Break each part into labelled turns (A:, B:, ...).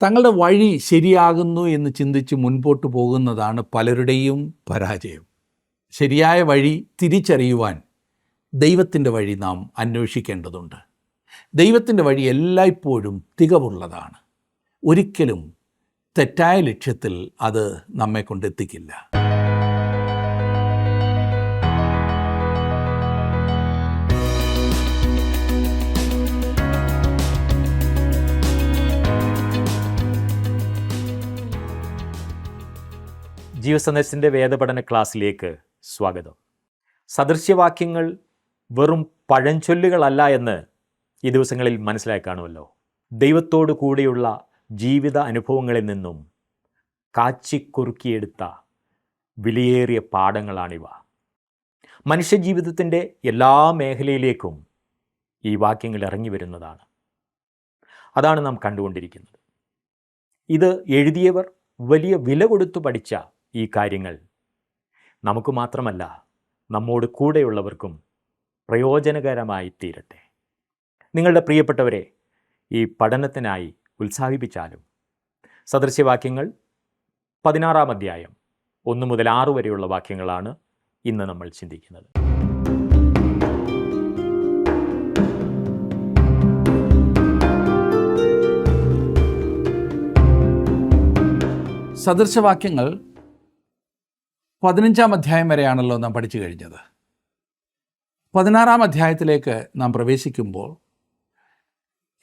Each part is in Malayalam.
A: തങ്ങളുടെ വഴി ശരിയാകുന്നു എന്ന് ചിന്തിച്ച് മുൻപോട്ട് പോകുന്നതാണ് പലരുടെയും പരാജയം. ശരിയായ വഴി തിരിച്ചറിയുവാൻ ദൈവത്തിൻ്റെ വഴി നാം അന്വേഷിക്കേണ്ടതുണ്ട്. ദൈവത്തിൻ്റെ വഴി എല്ലായ്പ്പോഴും തികവുള്ളതാണ്. ഒരിക്കലും തെറ്റായ ലക്ഷ്യത്തിൽ അത് നമ്മെ കൊണ്ടെത്തിക്കില്ല.
B: ജീവസന്ദേശത്തിൻ്റെ വേദപഠന ക്ലാസ്സിലേക്ക് സ്വാഗതം. സദൃശ്യവാക്യങ്ങൾ വെറും പഴഞ്ചൊല്ലുകളല്ല എന്ന് ഈ ദിവസങ്ങളിൽ മനസ്സിലായി കാണുമല്ലോ. ദൈവത്തോടു കൂടിയുള്ള ജീവിത അനുഭവങ്ങളിൽ നിന്നും കാച്ചിക്കുറുക്കിയെടുത്ത വിലയേറിയ പാഠങ്ങളാണിവ. മനുഷ്യജീവിതത്തിൻ്റെ എല്ലാ മേഖലയിലേക്കും ഈ വാക്യങ്ങൾ ഇറങ്ങി വരുന്നതാണ്. അതാണ് നാം കണ്ടുകൊണ്ടിരിക്കുന്നത്. ഇത് എഴുതിയവർ വലിയ വില കൊടുത്തു പഠിച്ച ഈ കാര്യങ്ങൾ നമുക്ക് മാത്രമല്ല, നമ്മോട് കൂടെയുള്ളവർക്കും പ്രയോജനകരമായി തീരട്ടെ. നിങ്ങളുടെ പ്രിയപ്പെട്ടവരെ ഈ പഠനത്തിനായി ഉത്സാഹിപ്പിച്ചാലും. സദൃശ്യവാക്യങ്ങൾ 16-ാം അധ്യായം 1 മുതൽ 6 വരെയുള്ള വാക്യങ്ങളാണ് ഇന്ന് നമ്മൾ ചിന്തിക്കുന്നത്.
A: സദൃശവാക്യങ്ങൾ 15-ാം അധ്യായം വരെയാണല്ലോ നാം പഠിച്ചു കഴിഞ്ഞത്. 16-ാം അധ്യായത്തിലേക്ക് നാം പ്രവേശിക്കുമ്പോൾ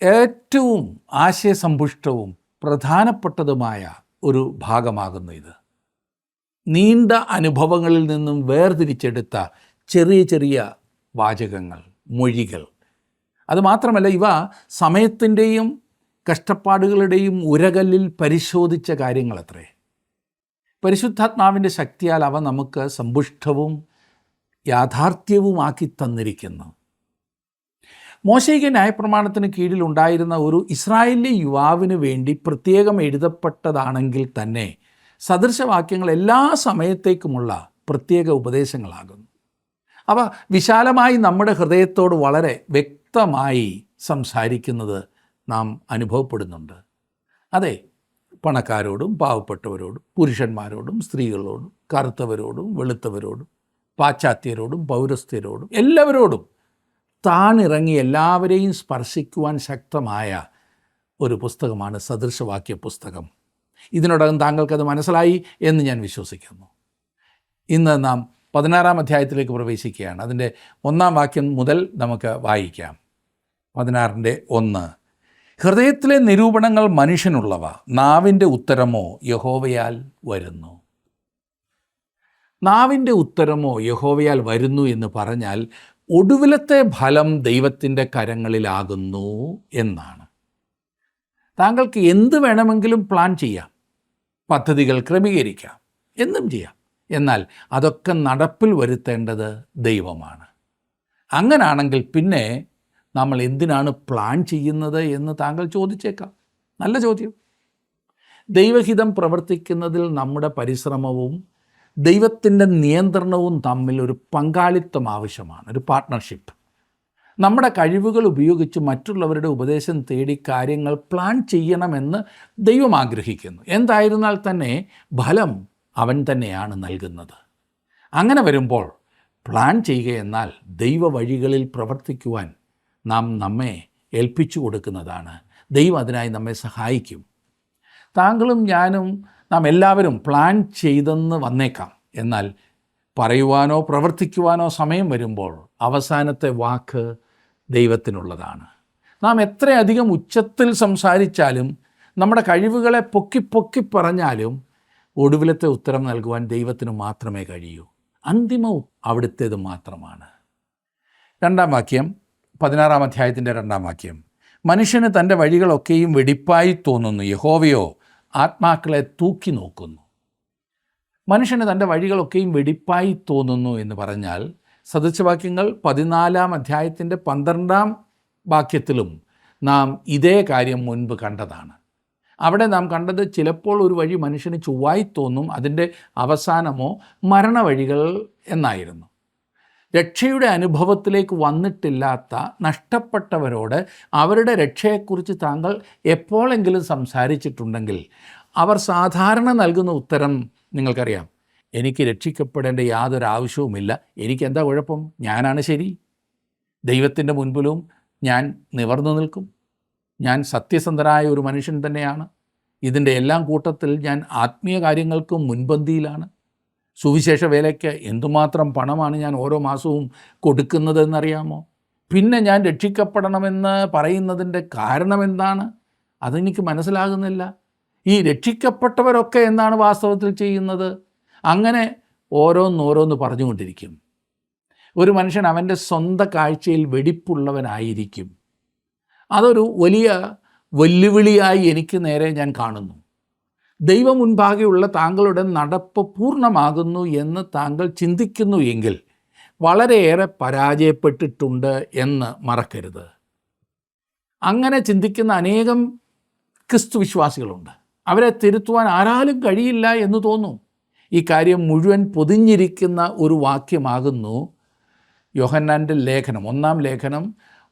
A: ഏറ്റവും ആശയസമ്പുഷ്ടവും പ്രധാനപ്പെട്ടതുമായ ഒരു ഭാഗമാകുന്നു ഇത്. നീണ്ട അനുഭവങ്ങളിൽ നിന്നും വേർതിരിച്ചെടുത്ത ചെറിയ ചെറിയ വാചകങ്ങൾ, മൊഴികൾ. അതുമാത്രമല്ല, ഇവ സമയത്തിൻ്റെയും കഷ്ടപ്പാടുകളുടെയും ഉരകല്ലിൽ പരിശോധിച്ച കാര്യങ്ങളത്രേ. പരിശുദ്ധാത്മാവിൻ്റെ ശക്തിയാൽ അവ നമുക്ക് സമ്പുഷ്ടവും യാഥാർത്ഥ്യവുമാക്കി തന്നിരിക്കുന്നു. മോശയിക ന്യായപ്രമാണത്തിന് കീഴിലുണ്ടായിരുന്ന ഒരു ഇസ്രായേലി യുവാവിന് വേണ്ടി പ്രത്യേകം എഴുതപ്പെട്ടതാണെങ്കിൽ തന്നെ സദൃശവാക്യങ്ങൾ എല്ലാ സമയത്തേക്കുമുള്ള പ്രത്യേക ഉപദേശങ്ങളാകുന്നു. അവ വിശാലമായി നമ്മുടെ ഹൃദയത്തോട് വളരെ വ്യക്തമായി സംസാരിക്കുന്നത് നാം അനുഭവപ്പെടുന്നുണ്ട്. അതെ, പണക്കാരോടും പാവപ്പെട്ടവരോടും പുരുഷന്മാരോടും സ്ത്രീകളോടും കറുത്തവരോടും വെളുത്തവരോടും പാശ്ചാത്യരോടും പൗരസ്ത്യരോടും എല്ലാവരോടും താണിറങ്ങി എല്ലാവരെയും സ്പർശിക്കുവാൻ ശക്തമായ ഒരു പുസ്തകമാണ് സദൃശവാക്യ പുസ്തകം. ഇതിനോടകം താങ്കൾക്കത് മനസ്സിലായി എന്ന് ഞാൻ വിശ്വസിക്കുന്നു. ഇന്ന് നാം 16-ാം അധ്യായത്തിലേക്ക് പ്രവേശിക്കുകയാണ്. അതിൻ്റെ 1-ാം വാക്യം മുതൽ നമുക്ക് വായിക്കാം. 16-ന്റെ 1. ഹൃദയത്തിലെ നിരൂപണങ്ങൾ മനുഷ്യനുള്ളവ, നാവിൻ്റെ ഉത്തരമോ യഹോവയാൽ വരുന്നു. നാവിൻ്റെ ഉത്തരമോ യഹോവയാൽ വരുന്നു എന്ന് പറഞ്ഞാൽ ഒടുവിലത്തെ ഫലം ദൈവത്തിൻ്റെ കരങ്ങളിലാകുന്നു എന്നാണ്. താങ്കൾക്ക് എന്ത് വേണമെങ്കിലും പ്ലാൻ ചെയ്യാം, പദ്ധതികൾ ക്രമീകരിക്കാം, എന്തും ചെയ്യാം. എന്നാൽ അതൊക്കെ നടപ്പിൽ വരുത്തേണ്ടത് ദൈവമാണ്. അങ്ങനാണെങ്കിൽ പിന്നെ നമ്മൾ എന്തിനാണ് പ്ലാൻ ചെയ്യുന്നത് എന്ന് താങ്കൾ ചോദിച്ചേക്കാം. നല്ല ചോദ്യം. ദൈവഹിതം പ്രവർത്തിക്കുന്നതിൽ നമ്മുടെ പരിശ്രമവും ദൈവത്തിൻ്റെ നിയന്ത്രണവും തമ്മിൽ ഒരു പങ്കാളിത്തം ആവശ്യമാണ്, ഒരു പാർട്ട്ണർഷിപ്പ്. നമ്മുടെ കഴിവുകൾ ഉപയോഗിച്ച് മറ്റുള്ളവരുടെ ഉപദേശം തേടി കാര്യങ്ങൾ പ്ലാൻ ചെയ്യണമെന്ന് ദൈവം ആഗ്രഹിക്കുന്നു. എന്തായിരുന്നാൽ തന്നെ ഫലം അവൻ തന്നെയാണ് നൽകുന്നത്. അങ്ങനെ വരുമ്പോൾ പ്ലാൻ ചെയ്യുക എന്നാൽ ദൈവ വഴികളിൽ പ്രവർത്തിക്കുവാൻ നാം നമ്മെ ഏൽപ്പിച്ചു കൊടുക്കുന്നതാണ്. ദൈവം അതിനായി നമ്മെ സഹായിക്കും. താങ്കളും ഞാനും നാം എല്ലാവരും പ്ലാൻ ചെയ്തെന്ന് വന്നേക്കാം. എന്നാൽ പറയുവാനോ പ്രവർത്തിക്കുവാനോ സമയം വരുമ്പോൾ അവസാനത്തെ വാക്ക് ദൈവത്തിനുള്ളതാണ്. നാം എത്രയധികം ഉച്ചത്തിൽ സംസാരിച്ചാലും നമ്മുടെ കഴിവുകളെ പൊക്കി പറഞ്ഞാലും ഒടുവിലത്തെ ഉത്തരം നൽകുവാൻ ദൈവത്തിന് മാത്രമേ കഴിയൂ. അന്തിമവും അവിടുത്തേത് മാത്രമാണ്. 2-ാം വാക്യം, 16-ാം അധ്യായത്തിൻ്റെ 2-ാം വാക്യം. മനുഷ്യന് തൻ്റെ വഴികളൊക്കെയും വെടിപ്പായി തോന്നുന്നു, യഹോവയോ ആത്മാക്കളെ തൂക്കി നോക്കുന്നു. മനുഷ്യന് തൻ്റെ വഴികളൊക്കെയും വെടിപ്പായി തോന്നുന്നു എന്ന് പറഞ്ഞാൽ സദൃശവാക്യങ്ങൾ 14-ാം അധ്യായത്തിൻ്റെ 12-ാം വാക്യത്തിലും നാം ഇതേ കാര്യം മുൻപ് കണ്ടതാണ്. അവിടെ നാം കണ്ടത് ചിലപ്പോൾ ഒരു വഴി മനുഷ്യന് ചൊവ്വായി തോന്നും, അതിൻ്റെ അവസാനമോ മരണവഴികൾ എന്നായിരുന്നു. രക്ഷയുടെ അനുഭവത്തിലേക്ക് വന്നിട്ടില്ലാത്ത നഷ്ടപ്പെട്ടവരോട് അവരുടെ രക്ഷയെക്കുറിച്ച് താങ്കൾ എപ്പോഴെങ്കിലും സംസാരിച്ചിട്ടുണ്ടെങ്കിൽ അവർ സാധാരണ നൽകുന്ന ഉത്തരം നിങ്ങൾക്കറിയാം. എനിക്ക് രക്ഷിക്കപ്പെടേണ്ട യാതൊരു ആവശ്യവുമില്ല, എനിക്കെന്താ കുഴപ്പം, ഞാനാണ് ശരി, ദൈവത്തിൻ്റെ മുൻപിലും ഞാൻ നിവർന്നു നിൽക്കും, ഞാൻ സത്യസന്ധനായ ഒരു മനുഷ്യൻ തന്നെയാണ്, ഇതിൻ്റെ എല്ലാം കൂട്ടത്തിൽ ഞാൻ ആത്മീയ കാര്യങ്ങൾക്കും മുൻപന്തിയിലാണ്, സുവിശേഷ വേലയ്ക്ക് എന്തുമാത്രം പണമാണ് ഞാൻ ഓരോ മാസവും കൊടുക്കുന്നതെന്നറിയാമോ, പിന്നെ ഞാൻ രക്ഷിക്കപ്പെടണമെന്ന് പറയുന്നതിൻ്റെ കാരണം എന്താണ്, അതെനിക്ക് മനസ്സിലാകുന്നില്ല. ഈ രക്ഷിക്കപ്പെട്ടവരൊക്കെ എന്താണ് വാസ്തവത്തിൽ ചെയ്യുന്നത്? അങ്ങനെ ഓരോന്നോരോന്ന് പറഞ്ഞുകൊണ്ടിരിക്കും. ഒരു മനുഷ്യൻ അവൻ്റെ സ്വന്തം കാഴ്ചയിൽ വെടിപ്പുള്ളവനായിരിക്കും. അതൊരു വലിയ വെല്ലുവിളിയായി എനിക്ക് നേരെ ഞാൻ കാണുന്നു. ദൈവം മുൻപാകെയുള്ള താങ്കളുടെ നടപ്പ് പൂർണ്ണമാകുന്നു എന്ന് താങ്കൾ ചിന്തിക്കുന്നു എങ്കിൽ വളരെയേറെ പരാജയപ്പെട്ടിട്ടുണ്ട് എന്ന് മറക്കരുത്. അങ്ങനെ ചിന്തിക്കുന്ന അനേകം ക്രിസ്തു വിശ്വാസികളുണ്ട്. അവരെ തിരുത്തുവാൻ ആരാലും കഴിയില്ല എന്ന് തോന്നും. ഈ കാര്യം മുഴുവൻ പൊതിഞ്ഞിരിക്കുന്ന ഒരു വാക്യമാകുന്നു യോഹന്നാൻ്റെ ലേഖനം, 1-ാം ലേഖനം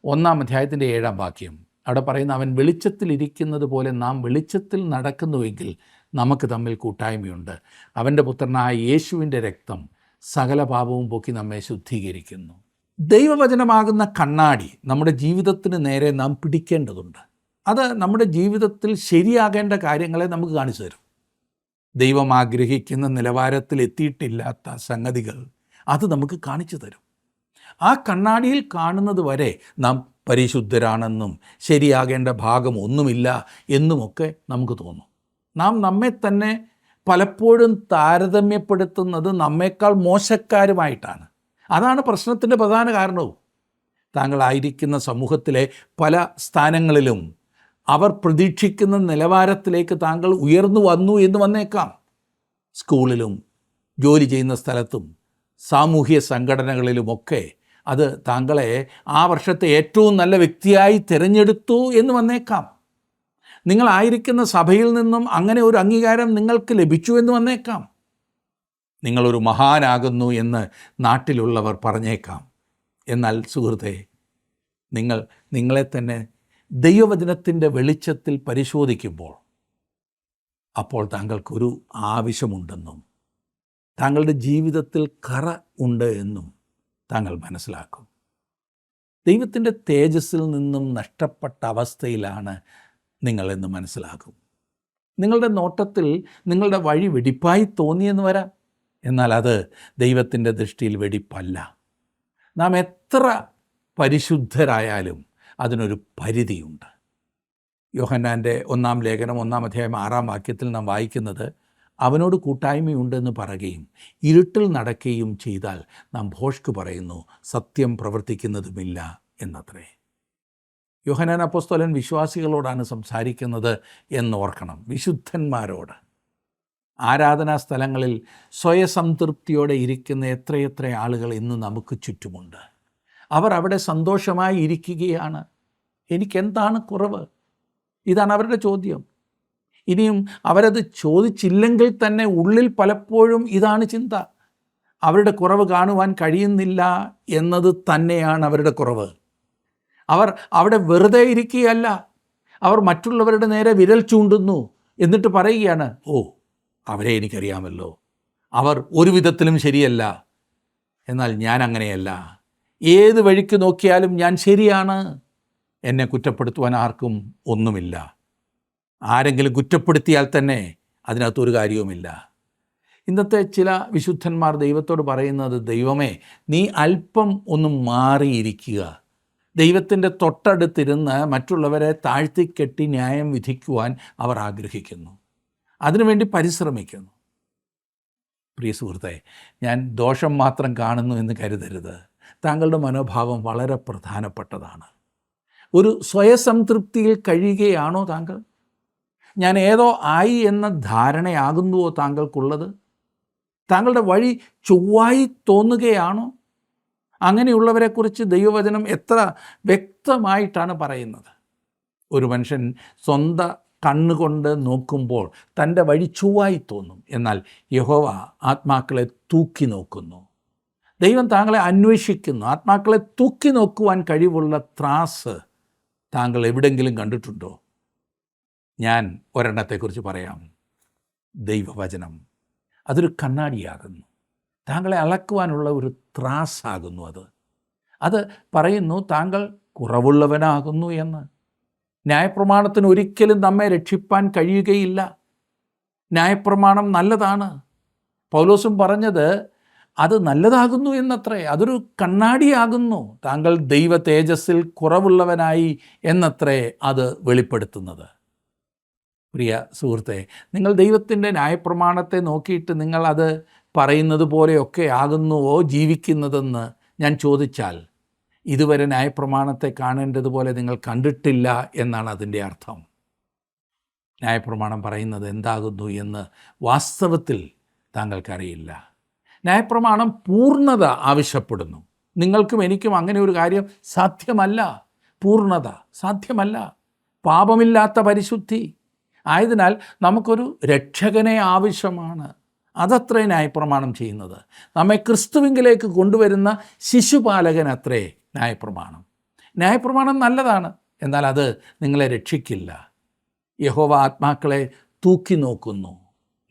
A: 1-ാം അധ്യായത്തിൻ്റെ 7-ാം വാക്യം. അവിടെ പറയുന്ന, അവൻ വെളിച്ചത്തിലിരിക്കുന്നത് പോലെ നാം വെളിച്ചത്തിൽ നടക്കുന്നുവെങ്കിൽ നമുക്ക് തമ്മിൽ കൂട്ടായ്മയുണ്ട്. അവൻ്റെ പുത്രനായ യേശുവിൻ്റെ രക്തം സകല പാപവും പോക്കി നമ്മെ ശുദ്ധീകരിക്കുന്നു. ദൈവവചനമാകുന്ന കണ്ണാടി നമ്മുടെ ജീവിതത്തിന് നേരെ നാം പിടിക്കേണ്ടതുണ്ട്. അത് നമ്മുടെ ജീവിതത്തിൽ ശരിയാകേണ്ട കാര്യങ്ങളെ നമുക്ക് കാണിച്ചു തരും. ദൈവം ആഗ്രഹിക്കുന്ന നിലവാരത്തിൽ എത്തിയിട്ടില്ലാത്ത സംഗതികൾ അത് നമുക്ക് കാണിച്ചു തരും. ആ കണ്ണാടിയിൽ കാണുന്നത് വരെ നാം പരിശുദ്ധരാണെന്നും ശരിയാകേണ്ട ഭാഗം ഒന്നുമില്ല എന്നുമൊക്കെ നമുക്ക് തോന്നും. നാം നമ്മെ തന്നെ പലപ്പോഴും താരതമ്യപ്പെടുത്തുന്നത് നമ്മേക്കാൾ മോശക്കാരുമായിട്ടാണ്. അതാണ് പ്രശ്നത്തിൻ്റെ പ്രധാന കാരണവും. താങ്കളായിരിക്കുന്ന സമൂഹത്തിലെ പല സ്ഥാനങ്ങളിലും അവർ പ്രതീക്ഷിക്കുന്ന നിലവാരത്തിലേക്ക് താങ്കൾ ഉയർന്നു വന്നു എന്ന് വന്നേക്കാം. സ്കൂളിലും ജോലി ചെയ്യുന്ന സ്ഥലത്തും സാമൂഹ്യ സംഘടനകളിലുമൊക്കെ അത് താങ്കളെ ആ വർഷത്തെ ഏറ്റവും നല്ല വ്യക്തിയായി തിരഞ്ഞെടുത്തു എന്ന് വന്നേക്കാം. നിങ്ങളായിരിക്കുന്ന സഭയിൽ നിന്നും അങ്ങനെ ഒരു അംഗീകാരം നിങ്ങൾക്ക് ലഭിച്ചു എന്ന് വന്നേക്കാം. നിങ്ങളൊരു മഹാനാകുന്നു എന്ന് നാട്ടിലുള്ളവർ പറഞ്ഞേക്കാം. എന്നാൽ സുഹൃത്തെ, നിങ്ങളെ തന്നെ ദൈവവചനത്തിൻ്റെ വെളിച്ചത്തിൽ പരിശോധിക്കുമ്പോൾ അപ്പോൾ താങ്കൾക്കൊരു ആവശ്യമുണ്ടെന്നും താങ്കളുടെ ജീവിതത്തിൽ കറ ഉണ്ട് എന്നും താങ്കൾ മനസ്സിലാക്കും. ദൈവത്തിൻ്റെ തേജസ്സിൽ നിന്നും നഷ്ടപ്പെട്ട അവസ്ഥയിലാണ് നിങ്ങളെന്ന് മനസ്സിലാക്കും. നിങ്ങളുടെ നോട്ടത്തിൽ നിങ്ങളുടെ വഴി വെടിപ്പായി തോന്നിയെന്ന് വരാം. എന്നാൽ അത് ദൈവത്തിൻ്റെ ദൃഷ്ടിയിൽ വെടിപ്പല്ല. നാം എത്ര പരിശുദ്ധരായാലും അതിനൊരു പരിധിയുണ്ട്. യോഹന്നാൻ്റെ 1-ാം ലേഖനം 1-ാം അധ്യായം 6-ാം വാക്യത്തിൽ നാം വായിക്കുന്നത്, അവനോട് കൂട്ടായ്മയുണ്ടെന്ന് പറയുകയും ഇരുട്ടിൽ നടക്കുകയും ചെയ്താൽ നാം ഭോഷ്ക് പറയുന്നു, സത്യം പ്രവർത്തിക്കുന്നതുമില്ല എന്നത്രേ. യോഹന്നാൻ അപ്പോസ്തലൻ വിശ്വാസികളോടാണ് സംസാരിക്കുന്നത് എന്നോർക്കണം, വിശുദ്ധന്മാരോട്. ആരാധനാ സ്ഥലങ്ങളിൽ സ്വയസംതൃപ്തിയോടെ ഇരിക്കുന്ന എത്രയെത്ര ആളുകൾ ഇന്ന് നമുക്ക് ചുറ്റുമുണ്ട്. അവർ അവിടെ സന്തോഷമായി ഇരിക്കുകയാണ്. എനിക്കെന്താണ് കുറവ്? ഇതാണ് അവരുടെ ചോദ്യം. ഇനിയും അവരത് ചോദിച്ചില്ലെങ്കിൽ തന്നെ ഉള്ളിൽ പലപ്പോഴും ഇതാണ് ചിന്ത. അവരുടെ കുറവ് കാണുവാൻ കഴിയുന്നില്ല എന്നത് തന്നെയാണ് അവരുടെ കുറവ്. അവർ അവിടെ വെറുതെ ഇരിക്കുകയല്ല, അവർ മറ്റുള്ളവരുടെ നേരെ വിരൽ ചൂണ്ടുന്നു. എന്നിട്ട് പറയുകയാണ്, ഓ, അവരെ എനിക്കറിയാമല്ലോ, അവർ ഒരു വിധത്തിലും ശരിയല്ല, എന്നാൽ ഞാൻ അങ്ങനെയല്ല, ഏത് വഴിക്ക് നോക്കിയാലും ഞാൻ ശരിയാണ്, എന്നെ കുറ്റപ്പെടുത്തുവാൻ ആർക്കും ഒന്നുമില്ല. ആരെങ്കിലും കുറ്റപ്പെടുത്തിയാൽ തന്നെ അതിനകത്തൊരു കാര്യവുമില്ല. ഇന്നത്തെ ചില വിശുദ്ധന്മാർ ദൈവത്തോട് പറയുന്നത്, ദൈവമേ, നീ അല്പം ഒന്ന് മാറിയിരിക്കുക. ദൈവത്തിൻ്റെ തൊട്ടടുത്തിരുന്ന് മറ്റുള്ളവരെ താഴ്ത്തിക്കെട്ടി ന്യായം വിധിക്കുവാൻ അവർ ആഗ്രഹിക്കുന്നു, അതിനുവേണ്ടി പരിശ്രമിക്കുന്നു. പ്രിയ സുഹൃത്തെ, ഞാൻ ദോഷം മാത്രം കാണുന്നു എന്ന് കരുതരുത്. താങ്കളുടെ മനോഭാവം വളരെ പ്രധാനപ്പെട്ടതാണ്. ഒരു സ്വയസംതൃപ്തിയിൽ കഴിയുകയാണോ താങ്കൾ? ഞാൻ ഏതോ ആയി എന്ന ധാരണയാകുന്നുവോ താങ്കൾക്കുള്ളത്? താങ്കളുടെ വഴി ചൊവ്വായി തോന്നുകയാണോ? അങ്ങനെയുള്ളവരെക്കുറിച്ച് ദൈവവചനം എത്ര വ്യക്തമായിട്ടാണ് പറയുന്നത്. ഒരു മനുഷ്യൻ സ്വന്തം കണ്ണുകൊണ്ട് നോക്കുമ്പോൾ തൻ്റെ വഴി ചൊവ്വായി തോന്നും. എന്നാൽ യഹോവ ആത്മാക്കളെ തൂക്കി നോക്കുന്നു. ദൈവം താങ്കളെ അന്വേഷിക്കുന്നു. ആത്മാക്കളെ തൂക്കി നോക്കുവാൻ കഴിവുള്ള ത്രാസ് താങ്കൾ എവിടെങ്കിലും കണ്ടിട്ടുണ്ടോ? ഞാൻ ഒരെണ്ണത്തെക്കുറിച്ച് പറയാം. ദൈവവചനം അതൊരു കണ്ണാടിയാകുന്നു. താങ്കളെ അളക്കുവാനുള്ള ഒരു ത്രാസാകുന്നു. അത് പറയുന്നു താങ്കൾ കുറവുള്ളവനാകുന്നു എന്ന്. ന്യായപ്രമാണത്തിന് ഒരിക്കലും നമ്മെ രക്ഷിപ്പാൻ കഴിയുകയില്ല. ന്യായപ്രമാണം നല്ലതാണ്. പൗലോസും പറഞ്ഞത് അത് നല്ലതാകുന്നു എന്നത്രേ. അതൊരു കണ്ണാടിയാകുന്നു. താങ്കൾ ദൈവ തേജസ്സിൽ കുറവുള്ളവനായി എന്നത്രേ അത് വെളിപ്പെടുത്തുന്നത്. പ്രിയ സുഹൃത്തെ, നിങ്ങൾ ദൈവത്തിൻ്റെ ന്യായപ്രമാണത്തെ നോക്കിയിട്ട് നിങ്ങൾ അത് പറയുന്നത് പോലെയൊക്കെ ആകുന്നുവോ ജീവിക്കുന്നതെന്ന് ഞാൻ ചോദിച്ചാൽ, ഇതുവരെ ന്യായപ്രമാണത്തെ കാണേണ്ടതുപോലെ നിങ്ങൾ കണ്ടിട്ടില്ല എന്നാണ് അതിൻ്റെ അർത്ഥം. ന്യായപ്രമാണം പറയുന്നത് എന്താകുന്നു എന്ന് വാസ്തവത്തിൽ താങ്കൾക്കറിയില്ല. ന്യായപ്രമാണം പൂർണ്ണത ആവശ്യപ്പെടുന്നു. നിങ്ങൾക്കും എനിക്കും അങ്ങനെ ഒരു കാര്യം സാധ്യമല്ല. പൂർണ്ണത സാധ്യമല്ല. പാപമില്ലാത്ത പരിശുദ്ധി ആയതിനാൽ നമുക്കൊരു രക്ഷകനെ ആവശ്യമാണ്. അതത്രേ ന്യായപ്രമാണം ചെയ്യുന്നത്. നമ്മെ ക്രിസ്തുവിങ്കിലേക്ക് കൊണ്ടുവരുന്ന ശിശുപാലകൻ അത്രേ ന്യായപ്രമാണം. ന്യായപ്രമാണം നല്ലതാണ്, എന്നാൽ അത് നിങ്ങളെ രക്ഷിക്കില്ല. യഹോവ ആത്മാക്കളെ തൂക്കി നോക്കുന്നു.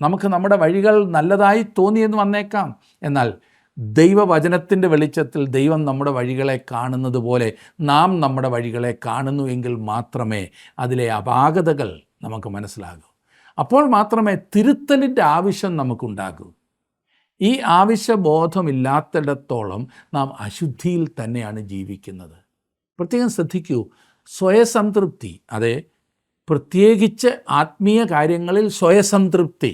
A: നമുക്ക് നമ്മുടെ വഴികൾ നല്ലതായി തോന്നിയെന്ന് വന്നേക്കാം, എന്നാൽ ദൈവവചനത്തിൻ്റെ വെളിച്ചത്തിൽ ദൈവം നമ്മുടെ വഴികളെ കാണുന്നത് പോലെ നാം നമ്മുടെ വഴികളെ കാണുന്നുവെങ്കിൽ മാത്രമേ അതിലെ അപാകതകൾ നമുക്ക് മനസ്സിലാകൂ. അപ്പോൾ മാത്രമേ തിരുത്തലിൻ്റെ ആവശ്യം നമുക്കുണ്ടാകൂ. ഈ ആവശ്യബോധമില്ലാത്തിടത്തോളം നാം അശുദ്ധിയിൽ തന്നെയാണ് ജീവിക്കുന്നത്. പ്രത്യേകം ശ്രദ്ധിക്കൂ, സ്വയസംതൃപ്തി, അതെ, പ്രത്യേകിച്ച് ആത്മീയ കാര്യങ്ങളിൽ സ്വയസംതൃപ്തി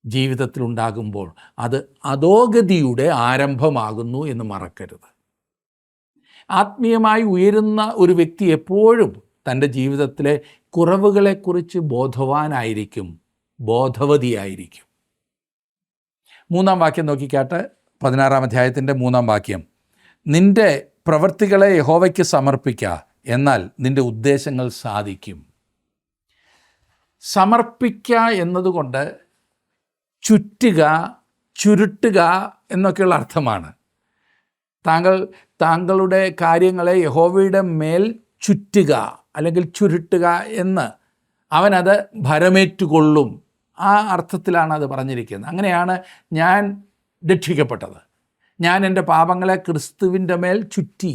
A: ജീവിതത്തിലുണ്ടാകുമ്പോൾ അത് അധോഗതിയുടെ ആരംഭമാകുന്നു എന്ന് മറക്കരുത്. ആത്മീയമായി ഉയരുന്ന ഒരു വ്യക്തി എപ്പോഴും തൻ്റെ ജീവിതത്തിലെ കുറവുകളെക്കുറിച്ച് ബോധവാനായിരിക്കും, ബോധവതിയായിരിക്കും. 3-ാം വാക്യം നോക്കിക്കാട്ടെ. 16-ാം അധ്യായത്തിൻ്റെ 3-ാം വാക്യം. നിൻ്റെ പ്രവൃത്തികളെ യഹോവയ്ക്ക് സമർപ്പിക്കുക, എന്നാൽ നിൻ്റെ ഉദ്ദേശങ്ങൾ സാധിക്കും. സമർപ്പിക്കുക എന്നതുകൊണ്ട് ചുറ്റുക, ചുരുട്ടുക എന്നൊക്കെയുള്ള അർത്ഥമാണ്. താങ്കളുടെ കാര്യങ്ങളെ യഹോവയുടെ മേൽ ചുറ്റുക അല്ലെങ്കിൽ ചുരുട്ടുക എന്ന്, അവനത് ഭരമേറ്റുകൊള്ളും. ആ അർത്ഥത്തിലാണ് അത് പറഞ്ഞിരിക്കുന്നത്. അങ്ങനെയാണ് ഞാൻ രക്ഷിക്കപ്പെട്ടത്. ഞാൻ എൻ്റെ പാപങ്ങളെ ക്രിസ്തുവിൻ്റെ മേൽ ചുറ്റി.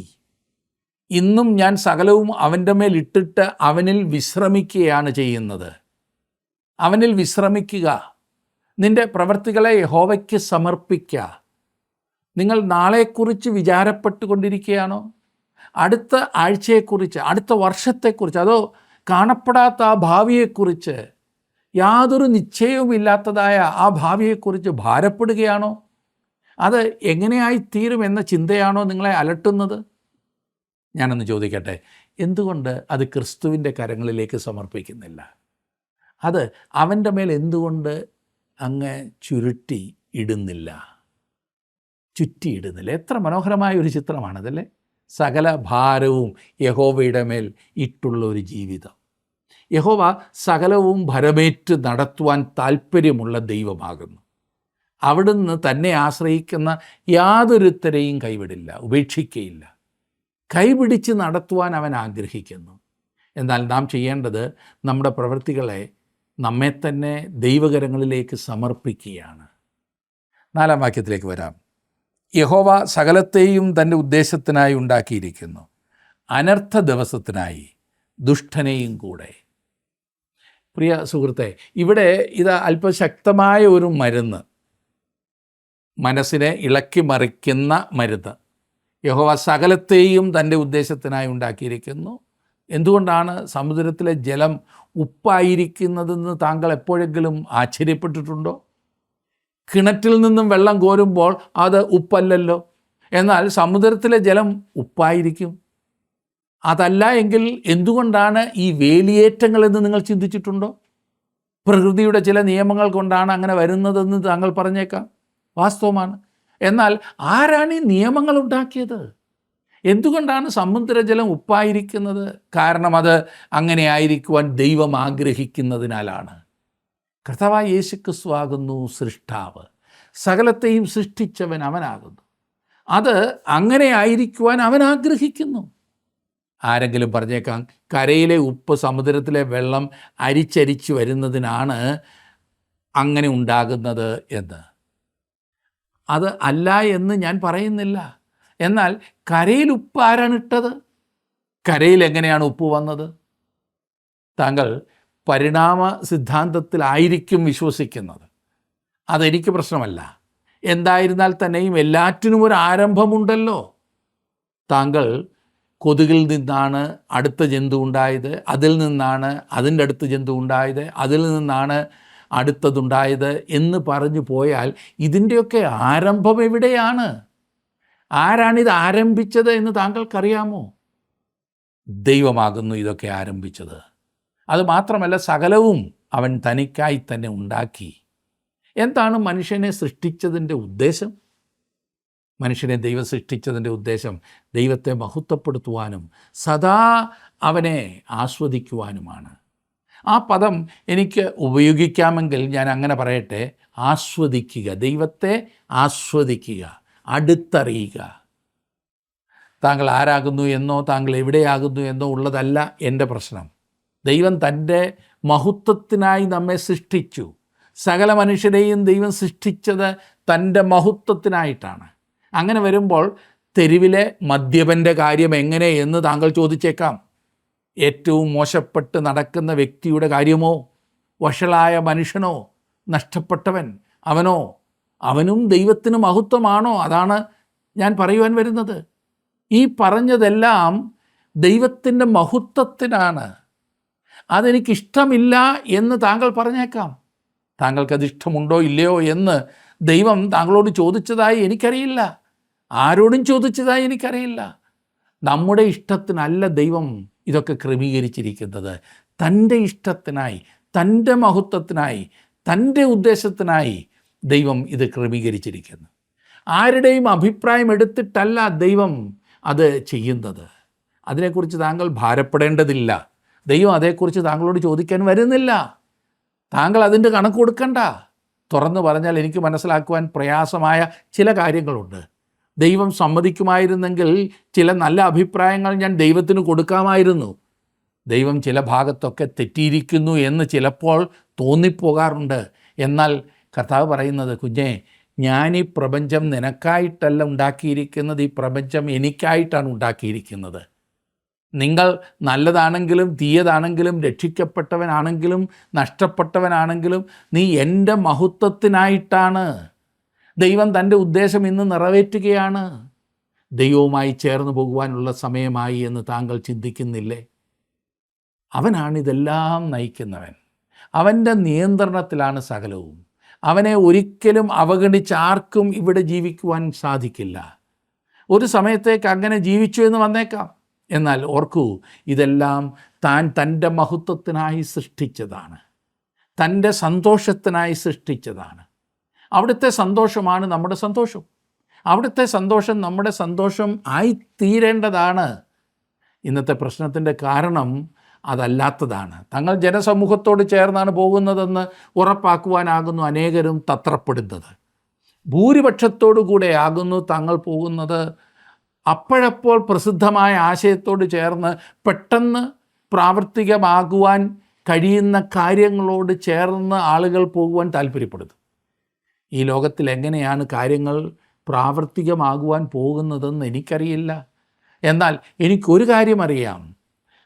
A: ഇന്നും ഞാൻ സകലവും അവൻ്റെ മേൽ ഇട്ടിട്ട് അവനിൽ വിശ്രമിക്കുകയാണ് ചെയ്യുന്നത്. അവനിൽ വിശ്രമിക്കുക. നിൻ്റെ പ്രവൃത്തികളെ യഹോവയ്ക്ക് സമർപ്പിക്കുക. നിങ്ങൾ നാളെക്കുറിച്ച് വിചാരപ്പെട്ടുകൊണ്ടിരിക്കുകയാണോ? അടുത്ത ആഴ്ചയെക്കുറിച്ച്, അടുത്ത വർഷത്തെക്കുറിച്ച്, അതോ കാണപ്പെടാത്ത ആ ഭാവിയെക്കുറിച്ച്, യാതൊരു നിശ്ചയവുമില്ലാത്തതായ ആ ഭാവിയെക്കുറിച്ച് ഭാരപ്പെടുകയാണോ? അത് എങ്ങനെയായിത്തീരും എന്ന ചിന്തയാണോ നിങ്ങളെ അലട്ടുന്നത്? ഞാനൊന്ന് ചോദിക്കട്ടെ, എന്തുകൊണ്ട് അത് ക്രിസ്തുവിൻ്റെ കരങ്ങളിലേക്ക് സമർപ്പിക്കുന്നില്ല? അത് അവൻ്റെ മേൽ എന്തുകൊണ്ട് അങ്ങ് ചുരുട്ടി ഇടുന്നില്ല, ചുറ്റിയിടുന്നില്ല? എത്ര മനോഹരമായ ഒരു ചിത്രമാണതല്ലേ? സകല ഭാരവും യഹോവയുടെ മേൽ ഇട്ടുള്ള ഒരു ജീവിതം. യഹോവ സകലവും ഭരമേറ്റ് നടത്തുവാൻ താല്പര്യമുള്ള ദൈവമാകുന്നു. അവിടുന്ന് തന്നെ ആശ്രയിക്കുന്ന യാതൊരുത്തരെയും കൈവിടില്ല, ഉപേക്ഷിക്കുകയില്ല. കൈപിടിച്ച് നടത്തുവാൻ അവൻ ആഗ്രഹിക്കുന്നു. എന്നാൽ നാം ചെയ്യേണ്ടത് നമ്മുടെ പ്രവൃത്തികളെ നമ്മെ തന്നെ ദൈവകരങ്ങളിലേക്ക് സമർപ്പിക്കുകയാണ്. 4-ാം വാക്യത്തിലേക്ക് വരാം. യഹോവ സകലത്തെയും തൻ്റെ ഉദ്ദേശത്തിനായി ഉണ്ടാക്കിയിരിക്കുന്നു, അനർത്ഥ ദിവസത്തിനായി ദുഷ്ടനെയും കൂടെ. പ്രിയ സുഹൃത്തെ, ഇവിടെ ഇത് അല്പം ശക്തമായ ഒരു മരുന്ന്, മനസ്സിനെ ഇളക്കി മറിക്കുന്ന മരുന്ന്. യഹോവ സകലത്തെയും തൻ്റെ ഉദ്ദേശത്തിനായി ഉണ്ടാക്കിയിരിക്കുന്നു. എന്തുകൊണ്ടാണ് സമുദ്രത്തിലെ ജലം ഉപ്പായിരിക്കുന്നതെന്ന് താങ്കൾ എപ്പോഴെങ്കിലും ആശ്ചര്യപ്പെട്ടിട്ടുണ്ടോ? കിണറ്റിൽ നിന്നും വെള്ളം കോരുമ്പോൾ അത് ഉപ്പല്ലല്ലോ, എന്നാൽ സമുദ്രത്തിലെ ജലം ഉപ്പായിരിക്കും. അതല്ല എങ്കിൽ എന്തുകൊണ്ടാണ് ഈ വേലിയേറ്റങ്ങളെന്ന് നിങ്ങൾ ചിന്തിച്ചിട്ടുണ്ടോ? പ്രകൃതിയുടെ ചില നിയമങ്ങൾ കൊണ്ടാണ് അങ്ങനെ വരുന്നതെന്ന് താങ്കൾ പറഞ്ഞേക്കാം, വാസ്തവമാണ്. എന്നാൽ ആരാണ് ഈ നിയമങ്ങൾ ഉണ്ടാക്കിയത്? എന്തുകൊണ്ടാണ് സമുദ്രജലം ഉപ്പായിരിക്കുന്നത്? കാരണം അത് അങ്ങനെ ആയിരിക്കുവാൻ ദൈവം ആഗ്രഹിക്കുന്നതിനാലാണ്. കർത്താവായ യേശുക്രിസ്തു ആകുന്നു സൃഷ്ടാവ്. സകലത്തെയും സൃഷ്ടിച്ചവൻ അവനാകുന്നു. അത് അങ്ങനെ ആയിരിക്കുവാൻ അവൻ ആഗ്രഹിക്കുന്നു. ആരെങ്കിലും പറഞ്ഞേക്കാം, കരയിലെ ഉപ്പ് സമുദ്രത്തിലെ വെള്ളം അരിച്ചരിച്ച് വരുന്നതിനാണ് അങ്ങനെ ഉണ്ടാകുന്നത് എന്ന്. അത് അല്ല എന്ന് ഞാൻ പറയുന്നില്ല. എന്നാൽ കരയിൽ ഉപ്പ് ആരാണ് ഇട്ടത്? കരയിൽ എങ്ങനെയാണ് ഉപ്പ് വന്നത്? താങ്കൾ പരിണാമ സിദ്ധാന്തത്തിലായിരിക്കും വിശ്വസിക്കുന്നത്. അതെനിക്ക് പ്രശ്നമല്ല. എന്തായിരുന്നാൽ തന്നെയും എല്ലാറ്റിനും ഒരു ആരംഭമുണ്ടല്ലോ. താങ്കൾ കൊതുകിൽ നിന്നാണ് അടുത്ത ജന്തു ഉണ്ടായത്, അതിൽ നിന്നാണ് അതിൻ്റെ അടുത്ത ജന്തു ഉണ്ടായത്, അതിൽ നിന്നാണ് അടുത്തതുണ്ടായത് എന്ന് പറഞ്ഞു പോയാൽ ഇതിൻ്റെയൊക്കെ ആരംഭം എവിടെയാണ്? ആരാണിത് ആരംഭിച്ചത് എന്ന് താങ്കൾക്കറിയാമോ? ദൈവമാകുന്നു ഇതൊക്കെ ആരംഭിച്ചത്. അതുമാത്രമല്ല, സകലവും അവൻ തനിക്കായി തന്നെ ഉണ്ടാക്കി. എന്താണ് മനുഷ്യനെ സൃഷ്ടിച്ചതിൻ്റെ ഉദ്ദേശം? മനുഷ്യനെ ദൈവം സൃഷ്ടിച്ചതിൻ്റെ ഉദ്ദേശം ദൈവത്തെ മഹത്വപ്പെടുത്തുവാനും സദാ അവനെ ആസ്വദിക്കുവാനുമാണ്. ആ പദം എനിക്ക് ഉപയോഗിക്കാമെങ്കിൽ ഞാൻ അങ്ങനെ പറയട്ടെ, ആസ്വദിക്കുക, ദൈവത്തെ ആസ്വദിക്കുക, അടുത്തറിയുക. താങ്കൾ ആരാകുന്നു എന്നോ താങ്കൾ എവിടെയാകുന്നു എന്നോ ഉള്ളതല്ല എൻ്റെ പ്രശ്നം. ദൈവം തൻ്റെ മഹത്വത്തിനായി നമ്മെ സൃഷ്ടിച്ചു. സകല മനുഷ്യരെയും ദൈവം സൃഷ്ടിച്ചത് തൻ്റെ മഹത്വത്തിനായിട്ടാണ്. അങ്ങനെ വരുമ്പോൾ തെരുവിലെ മദ്യപൻ്റെ കാര്യം എങ്ങനെ എന്ന് താങ്കൾ ചോദിച്ചേക്കാം. ഏറ്റവും മോശപ്പെട്ട് നടക്കുന്ന വ്യക്തിയുടെ കാര്യമോ, വഷളായ മനുഷ്യനോ, നഷ്ടപ്പെട്ടവൻ അവനോ, അവനും ദൈവത്തിന് മഹത്വമാണോ? അതാണ് ഞാൻ പറയുവാൻ വരുന്നത്. ഈ പറഞ്ഞതെല്ലാം ദൈവത്തിൻ്റെ മഹത്വത്തിനാണ്. അതെനിക്കിഷ്ടമില്ല എന്ന് താങ്കൾ പറഞ്ഞേക്കാം. താങ്കൾക്കതിഷ്ടമുണ്ടോ ഇല്ലയോ എന്ന് ദൈവം താങ്കളോട് ചോദിച്ചതായി എനിക്കറിയില്ല, ആരോടും ചോദിച്ചതായി എനിക്കറിയില്ല. നമ്മുടെ ഇഷ്ടത്തിനല്ല ദൈവം ഇതൊക്കെ ക്രമീകരിച്ചിരിക്കുന്നത്. തൻ്റെ ഇഷ്ടത്തിനായി, തൻ്റെ മഹത്വത്തിനായി, തൻ്റെ ഉദ്ദേശത്തിനായി ദൈവം ഇത് ക്രമീകരിച്ചിരിക്കുന്നു. ആരുടെയും അഭിപ്രായം എടുത്തിട്ടല്ല ദൈവം അത് ചെയ്യുന്നത്. അതിനെക്കുറിച്ച് താങ്കൾ ഭാരപ്പെടേണ്ടതില്ല. ദൈവം അതേക്കുറിച്ച് താങ്കളോട് ചോദിക്കാൻ വരുന്നില്ല. താങ്കൾ അതിൻ്റെ കണക്ക് കൊടുക്കണ്ട. തുറന്നു പറഞ്ഞാൽ എനിക്ക് മനസ്സിലാക്കുവാൻ പ്രയാസമായ ചില കാര്യങ്ങളുണ്ട്. ദൈവം സമ്മതിക്കുമായിരുന്നെങ്കിൽ ചില നല്ല അഭിപ്രായങ്ങൾ ഞാൻ ദൈവത്തിന് കൊടുക്കാമായിരുന്നു. ദൈവം ചില ഭാഗത്തൊക്കെ തെറ്റിയിരിക്കുന്നു എന്ന് ചിലപ്പോൾ തോന്നിപ്പോകാറുണ്ട്. എന്നാൽ കർത്താവ് പറയുന്നത്, കുഞ്ഞേ, ഞാൻ ഈ പ്രപഞ്ചം നിനക്കായിട്ടല്ല ഉണ്ടാക്കിയിരിക്കുന്നത്, ഈ പ്രപഞ്ചം എനിക്കായിട്ടാണ് ഉണ്ടാക്കിയിരിക്കുന്നത്. നിങ്ങൾ നല്ലതാണെങ്കിലും തീയതാണെങ്കിലും രക്ഷിക്കപ്പെട്ടവനാണെങ്കിലും നഷ്ടപ്പെട്ടവനാണെങ്കിലും നീ എൻ്റെ മഹത്വത്തിനായിട്ടാണ്. ദൈവം തൻ്റെ ഉദ്ദേശം ഇന്ന് നിറവേറ്റുകയാണ്. ദൈവവുമായി ചേർന്ന് പോകുവാനുള്ള സമയമായി എന്ന് താങ്കൾ ചിന്തിക്കുന്നില്ലേ? അവനാണിതെല്ലാം നയിക്കുന്നവൻ. അവൻ്റെ നിയന്ത്രണത്തിലാണ് സകലവും. അവനെ ഒരിക്കലും അവഗണിച്ച് ആർക്കും ഇവിടെ ജീവിക്കുവാൻ സാധിക്കില്ല. ഒരു സമയത്തേക്ക് അങ്ങനെ ജീവിച്ചു എന്ന് വന്നേക്കാം. എന്നാൽ ഓർക്കൂ, ഇതെല്ലാം താൻ തൻ്റെ മഹത്വത്തിനായി സൃഷ്ടിച്ചതാണ്, തൻ്റെ സന്തോഷത്തിനായി സൃഷ്ടിച്ചതാണ്. അവിടുത്തെ സന്തോഷമാണ് നമ്മുടെ സന്തോഷം. അവിടുത്തെ സന്തോഷം നമ്മുടെ സന്തോഷം ആയിത്തീരേണ്ടതാണ്. ഇന്നത്തെ പ്രശ്നത്തിൻ്റെ കാരണം അതല്ലാത്തതാണ്. തങ്ങൾ ജനസമൂഹത്തോട് ചേർന്നാണ് പോകുന്നതെന്ന് ഉറപ്പാക്കുവാനാകുന്നു അനേകരും തത്രപ്പെടുന്നത്. ഭൂരിപക്ഷത്തോടു കൂടെ ആകുന്നു തങ്ങൾ പോകുന്നത്. അപ്പോഴപ്പോൾ പ്രസിദ്ധമായ ആശയത്തോട് ചേർന്ന് പെട്ടെന്ന് പ്രാവർത്തികമാകുവാൻ കഴിയുന്ന കാര്യങ്ങളോട് ചേർന്ന് ആളുകൾ പോകുവാൻ താല്പര്യപ്പെടുന്നു. ഈ ലോകത്തിൽ എങ്ങനെയാണ് കാര്യങ്ങൾ പ്രാവർത്തികമാകുവാൻ പോകുന്നതെന്ന് എനിക്കറിയില്ല. എന്നാൽ എനിക്കൊരു കാര്യം അറിയാം,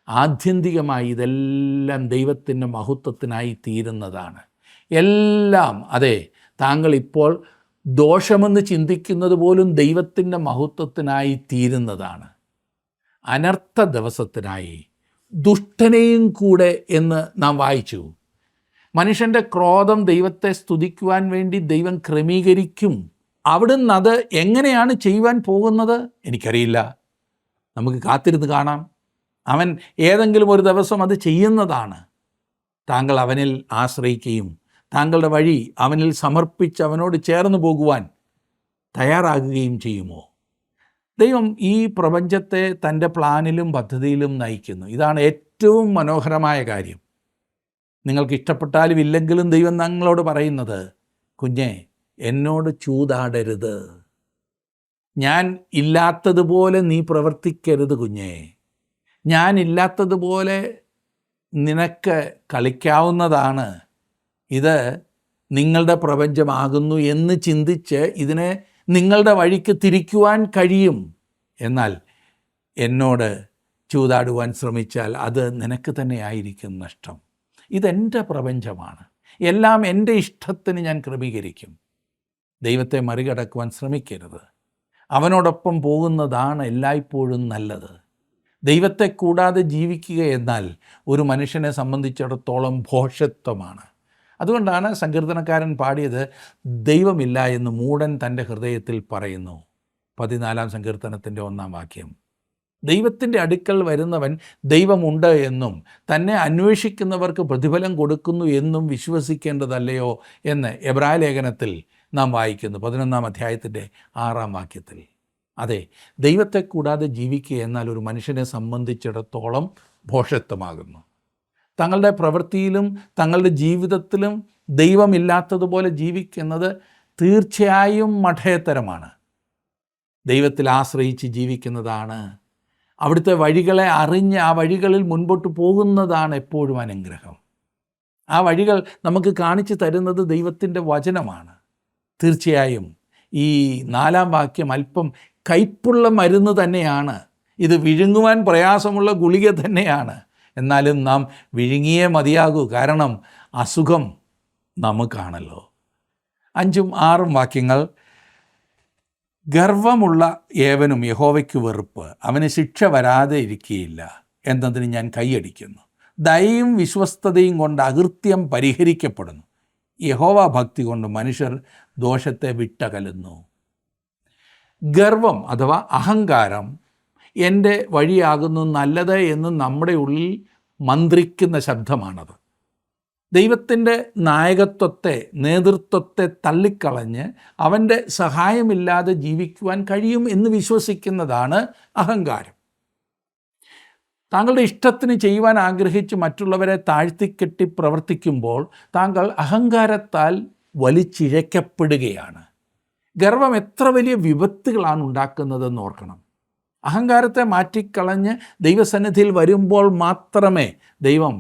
A: ആത്യന്തികമായി ഇതെല്ലാം ദൈവത്തിൻ്റെ മഹത്വത്തിനായി തീരുന്നതാണ്. എല്ലാം, അതെ, താങ്കൾ ഇപ്പോൾ ദോഷമെന്ന് ചിന്തിക്കുന്നത് പോലും ദൈവത്തിൻ്റെ മഹത്വത്തിനായി തീരുന്നതാണ്. അനർത്ഥ ദിവസത്തിനായി, ദുഷ്ടനെയും കൂടെ എന്ന് നാം വായിച്ചു. മനുഷ്യൻ്റെ ക്രോധം ദൈവത്തെ സ്തുതിക്കുവാൻ വേണ്ടി ദൈവം ക്രമീകരിക്കും. അവിടുന്ന് അത് എങ്ങനെയാണ് ചെയ്യുവാൻ പോകുന്നത് എനിക്കറിയില്ല. നമുക്ക് കാത്തിരുന്ന് കാണാം. അവൻ ഏതെങ്കിലും ഒരു ദിവസം അത് ചെയ്യുന്നതാണ്. താങ്കൾ അവനിൽ ആശ്രയിക്കുകയും താങ്കളുടെ വഴി അവനിൽ സമർപ്പിച്ച് അവനോട് ചേർന്ന് പോകുവാൻ തയ്യാറാകുകയും ചെയ്യുമോ? ദൈവം ഈ പ്രപഞ്ചത്തെ തൻ്റെ പ്ലാനിലും പദ്ധതിയിലും നയിക്കുന്നു. ഇതാണ് ഏറ്റവും മനോഹരമായ കാര്യം. നിങ്ങൾക്ക് ഇഷ്ടപ്പെട്ടാലും ഇല്ലെങ്കിലും ദൈവം ഞങ്ങളോട് പറയുന്നത്, കുഞ്ഞെ, എന്നോട് ചൂതാടരുത്. ഞാൻ ഇല്ലാത്തതുപോലെ നീ പ്രവർത്തിക്കരുത് കുഞ്ഞേ. ഞാൻ ഇല്ലാത്തതുപോലെ നിനക്ക് കളിക്കാവുന്നതാണ്. ഇത് നിങ്ങളുടെ പ്രപഞ്ചമാകുന്നു എന്ന് ചിന്തിച്ച് ഇതിനെ നിങ്ങളുടെ വഴിക്ക് തിരിക്കുവാൻ കഴിയും. എന്നാൽ എന്നോട് ചൂതാടുവാൻ ശ്രമിച്ചാൽ അത് നിനക്ക് തന്നെ ആയിരിക്കും നഷ്ടം. ഇതെൻ്റെ പ്രപഞ്ചമാണ്, എല്ലാം എൻ്റെ ഇഷ്ടത്തിന് ഞാൻ ക്രമീകരിക്കും. ദൈവത്തെ മറികടക്കുവാൻ ശ്രമിക്കരുത്. അവനോടൊപ്പം പോകുന്നതാണ് എല്ലായ്പ്പോഴും നല്ലത്. ദൈവത്തെ കൂടാതെ ജീവിക്കുക എന്നാൽ ഒരു മനുഷ്യനെ സംബന്ധിച്ചിടത്തോളം ഭോഷത്വമാണ്. അതുകൊണ്ടാണ് സങ്കീർത്തനക്കാരൻ പാടിയത്, ദൈവമില്ല എന്ന് മൂഢൻ തൻ്റെ ഹൃദയത്തിൽ പറയുന്നു. 14-ാം സങ്കീർത്തനത്തിൻ്റെ 1-ാം വാക്യം. ദൈവത്തിൻ്റെ അടുക്കൽ വരുന്നവൻ ദൈവമുണ്ട് എന്നും തന്നെ അന്വേഷിക്കുന്നവർക്ക് പ്രതിഫലം കൊടുക്കുന്നു എന്നും വിശ്വസിക്കേണ്ടതല്ലയോ എന്ന് എബ്രായ ലേഖനത്തിൽ നാം വായിക്കുന്നു, 11-ാം അധ്യായത്തിൻ്റെ 6-ാം വാക്യത്തിൽ. അതെ, ദൈവത്തെ കൂടാതെ ജീവിക്കുക എന്നാൽ ഒരു മനുഷ്യനെ സംബന്ധിച്ചിടത്തോളം ഭോഷത്വമാകുന്നു. തങ്ങളുടെ പ്രവൃത്തിയിലും തങ്ങളുടെ ജീവിതത്തിലും ദൈവമില്ലാത്തതുപോലെ ജീവിക്കുന്നത് തീർച്ചയായും മഠയത്തരമാണ്. ദൈവത്തിൽ ആശ്രയിച്ച് ജീവിക്കുന്നതാണ്, അവിടുത്തെ വഴികളെ അറിഞ്ഞ് ആ വഴികളിൽ മുൻപോട്ട് പോകുന്നതാണ് എപ്പോഴും അനുഗ്രഹം. ആ വഴികൾ നമുക്ക് കാണിച്ചു തരുന്നത് ദൈവത്തിൻ്റെ വചനമാണ്. തീർച്ചയായും ഈ 4-ാം വാക്യം അല്പം കയ്പുള്ള മരുന്ന് തന്നെയാണ്. ഇത് വിഴുങ്ങുവാൻ പ്രയാസമുള്ള ഗുളിക തന്നെയാണ്. എന്നാലും നാം വിഴുങ്ങിയേ മതിയാകൂ, കാരണം അസുഖം നമുക്കാണല്ലോ. 5-ഉം 6-ഉം വാക്യങ്ങൾ. ഗർവമുള്ള ഏവനും യഹോവയ്ക്ക് വെറുപ്പ്, അവന് ശിക്ഷ വരാതെ ഇരിക്കുകയില്ല എന്നതിന് ഞാൻ കൈയടിക്കുന്നു. ദയയും വിശ്വസ്തതയും കൊണ്ട് അകൃത്യം പരിഹരിക്കപ്പെടുന്നു, യഹോവ ഭക്തി കൊണ്ട് മനുഷ്യർ ദോഷത്തെ വിട്ടകലുന്നു. ഗർവം അഥവാ അഹങ്കാരം എൻ്റെ വഴിയാകുന്നു നല്ലത് എന്ന് നമ്മുടെ ഉള്ളിൽ മന്ത്രിക്കുന്ന ശബ്ദമാണത്. ദൈവത്തിൻ്റെ നായകത്വത്തെ, നേതൃത്വത്തെ തള്ളിക്കളഞ്ഞ് അവൻ്റെ സഹായമില്ലാതെ ജീവിക്കുവാൻ കഴിയും എന്ന് വിശ്വസിക്കുന്നതാണ് അഹങ്കാരം. താങ്കളുടെ ഇഷ്ടത്തിന് ചെയ്യുവാൻ ആഗ്രഹിച്ച് മറ്റുള്ളവരെ താഴ്ത്തിക്കെട്ടി പ്രവർത്തിക്കുമ്പോൾ താങ്കൾ അഹങ്കാരത്താൽ വലിച്ചിഴക്കപ്പെടുകയാണ്. ഗർവം എത്ര വലിയ വിപത്തുകളാണ് ഉണ്ടാക്കുന്നതെന്ന് ഓർക്കണം. അഹങ്കാരത്തെ മാറ്റിക്കളഞ്ഞ് ദൈവസന്നിധിയിൽ വരുമ്പോൾ മാത്രമേ ദൈവം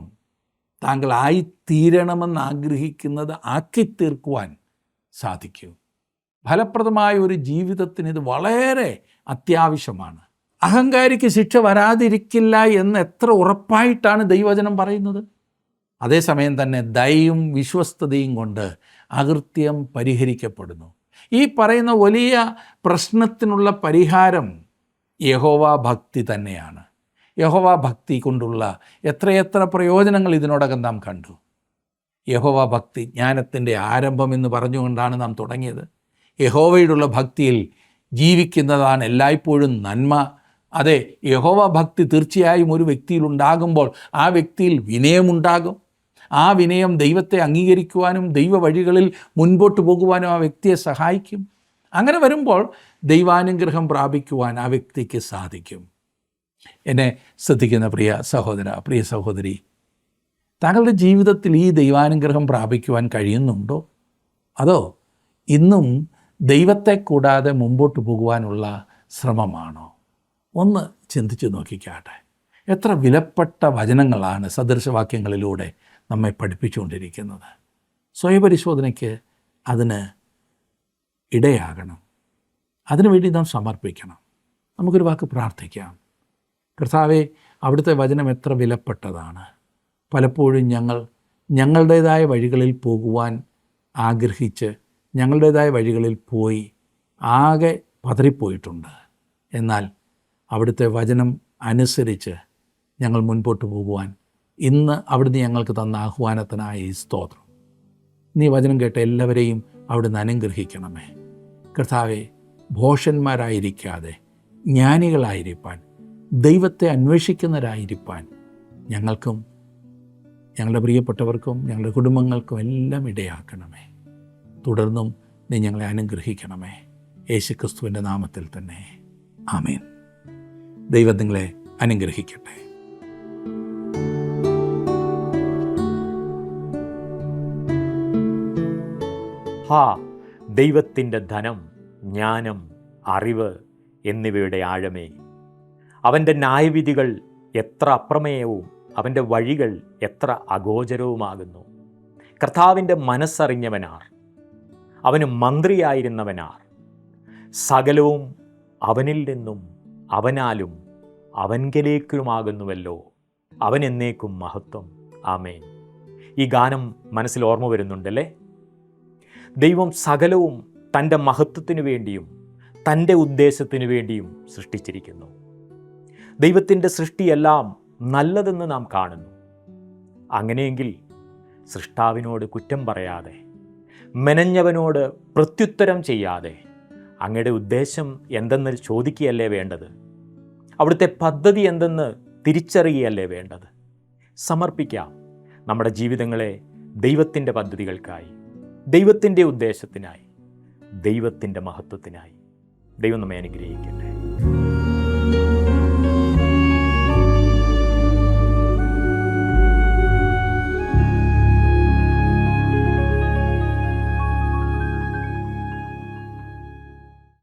A: താങ്കൾ ആയിത്തീരണമെന്ന് ആഗ്രഹിക്കുന്നത് ആക്കിത്തീർക്കുവാൻ സാധിക്കൂ. ഫലപ്രദമായ ഒരു ജീവിതത്തിന് ഇത് വളരെ അത്യാവശ്യമാണ്. അഹങ്കാരിക്ക് ശിക്ഷ വരാതിരിക്കില്ല എന്ന് എത്ര ഉറപ്പായിട്ടാണ് ദൈവവചനം പറയുന്നത്. അതേസമയം തന്നെ ദയയും വിശ്വസ്തതയും കൊണ്ട് അകൃത്യം പരിഹരിക്കപ്പെടുന്നു. ഈ പറയുന്ന വലിയ പ്രശ്നത്തിനുള്ള പരിഹാരം യഹോവ ഭക്തി തന്നെയാണ്. യഹോവ ഭക്തി കൊണ്ടുള്ള എത്രയെത്ര പ്രയോജനങ്ങൾ ഇതിനോടകം നാം കണ്ടു. യഹോവ ഭക്തി ജ്ഞാനത്തിൻ്റെ ആരംഭം എന്ന് പറഞ്ഞുകൊണ്ടാണ് നാം തുടങ്ങിയത്. യഹോവയോടുള്ള ഭക്തിയിൽ ജീവിക്കുന്നതാണ് എല്ലായ്പ്പോഴും നന്മ. അതെ, യഹോവ ഭക്തി തീർച്ചയായും ഒരു വ്യക്തിയിൽ ഉണ്ടാകുമ്പോൾ ആ വ്യക്തിയിൽ വിനയമുണ്ടാകും. ആ വിനയം ദൈവത്തെ അംഗീകരിക്കുവാനും ദൈവ വഴികളിൽ മുൻപോട്ട് പോകുവാനും ആ വ്യക്തിയെ സഹായിക്കും. അങ്ങനെ വരുമ്പോൾ ദൈവാനുഗ്രഹം പ്രാപിക്കുവാൻ ആ വ്യക്തിക്ക് സാധിക്കും. എന്നെ ശ്രദ്ധിക്കുന്ന പ്രിയ സഹോദര, പ്രിയ സഹോദരി, താങ്കളുടെ ജീവിതത്തിൽ ഈ ദൈവാനുഗ്രഹം പ്രാപിക്കുവാൻ കഴിയുന്നുണ്ടോ? അതോ ഇന്നും ദൈവത്തെ കൂടാതെ മുമ്പോട്ട് പോകുവാനുള്ള ശ്രമമാണോ? ഒന്ന് ചിന്തിച്ചു നോക്കിക്കാട്ടെ. എത്ര വിലപ്പെട്ട വചനങ്ങളാണ് സദൃശവാക്യങ്ങളിലൂടെ നമ്മെ പഠിപ്പിച്ചുകൊണ്ടിരിക്കുന്നത്. സ്വയപരിശോധനയ്ക്ക് അതിന് ഇടയാകണം. അതിനുവേണ്ടി നാം സമർപ്പിക്കണം. നമുക്കൊരു വാക്ക് പ്രാർത്ഥിക്കാം. കർത്താവേ, അവിടുത്തെ വചനം എത്ര വിലപ്പെട്ടതാണ്. പലപ്പോഴും ഞങ്ങളുടേതായ വഴികളിൽ പോകുവാൻ ആഗ്രഹിച്ച് ഞങ്ങളുടേതായ വഴികളിൽ പോയി ആകെ പതറിപ്പോയിട്ടുണ്ട്. എന്നാൽ അവിടുത്തെ വചനം അനുസരിച്ച് ഞങ്ങൾ മുൻപോട്ട് പോകുവാൻ ഇന്ന് അവിടുന്ന് ഞങ്ങൾക്ക് തന്ന ആഹ്വാനത്തിനായി സ്തോത്രം. നീ വചനം കേട്ട എല്ലാവരെയും അവിടുന്ന് അനുഗ്രഹിക്കണമേ. കർത്താവെ, ഭോഷന്മാരായിരിക്കാതെ ജ്ഞാനികളായിരിക്കാൻ, ദൈവത്തെ അന്വേഷിക്കുന്നവരായിരിക്കാൻ ഞങ്ങൾക്കും ഞങ്ങളുടെ പ്രിയപ്പെട്ടവർക്കും ഞങ്ങളുടെ കുടുംബങ്ങൾക്കും എല്ലാം ഇടയാക്കണമേ. തുടർന്നും നീ ഞങ്ങളെ അനുഗ്രഹിക്കണമേ. യേശുക്രിസ്തുവിൻ്റെ നാമത്തിൽ തന്നെ ആമേൻ. ദൈവം നിങ്ങളെ അനുഗ്രഹിക്കട്ടെ.
B: ദൈവത്തിൻ്റെ ധനം, ജ്ഞാനം, അറിവ് എന്നിവയുടെ ആഴമേ. അവൻ്റെ ന്യായവിധികൾ എത്ര അപ്രമേയവും അവൻ്റെ വഴികൾ എത്ര അഗോചരവുമാകുന്നു. കർത്താവിൻ്റെ മനസ്സറിഞ്ഞവനാർ, അവന് മന്ത്രിയായിരുന്നവനാർ. സകലവും അവനിൽ നിന്നും അവനാലും അവൻകലേക്കുമാകുന്നുവല്ലോ. അവൻ എന്നേക്കും മഹത്വം. ആമേൻ. ഈ ഗാനം മനസ്സിൽ ഓർമ്മ വരുന്നുണ്ടല്ലേ? ദൈവം സകലവും തൻ്റെ മഹത്വത്തിനു വേണ്ടിയും തൻ്റെ ഉദ്ദേശത്തിനു വേണ്ടിയും സൃഷ്ടിച്ചിരിക്കുന്നു. ദൈവത്തിൻ്റെ സൃഷ്ടിയെല്ലാം നല്ലതെന്ന് നാം കാണുന്നു. അങ്ങനെയെങ്കിൽ സൃഷ്ടാവിനോട് കുറ്റം പറയാതെ, മെനഞ്ഞവനോട് പ്രത്യുത്തരം ചെയ്യാതെ അങ്ങയുടെ ഉദ്ദേശം എന്തെന്ന് ചോദിക്കുകയല്ലേ വേണ്ടത്? അവിടുത്തെ പദ്ധതി എന്തെന്ന് തിരിച്ചറിയുകയല്ലേ വേണ്ടത്? സമർപ്പിക്കാം നമ്മുടെ ജീവിതങ്ങളെ ദൈവത്തിൻ്റെ പദ്ധതികൾക്കായി, ദൈവത്തിൻ്റെ ഉദ്ദേശത്തിനായി, ദൈവത്തിൻ്റെ മഹത്വത്തിനായി. ദൈവം നമ്മെ അനുഗ്രഹിക്കട്ടെ.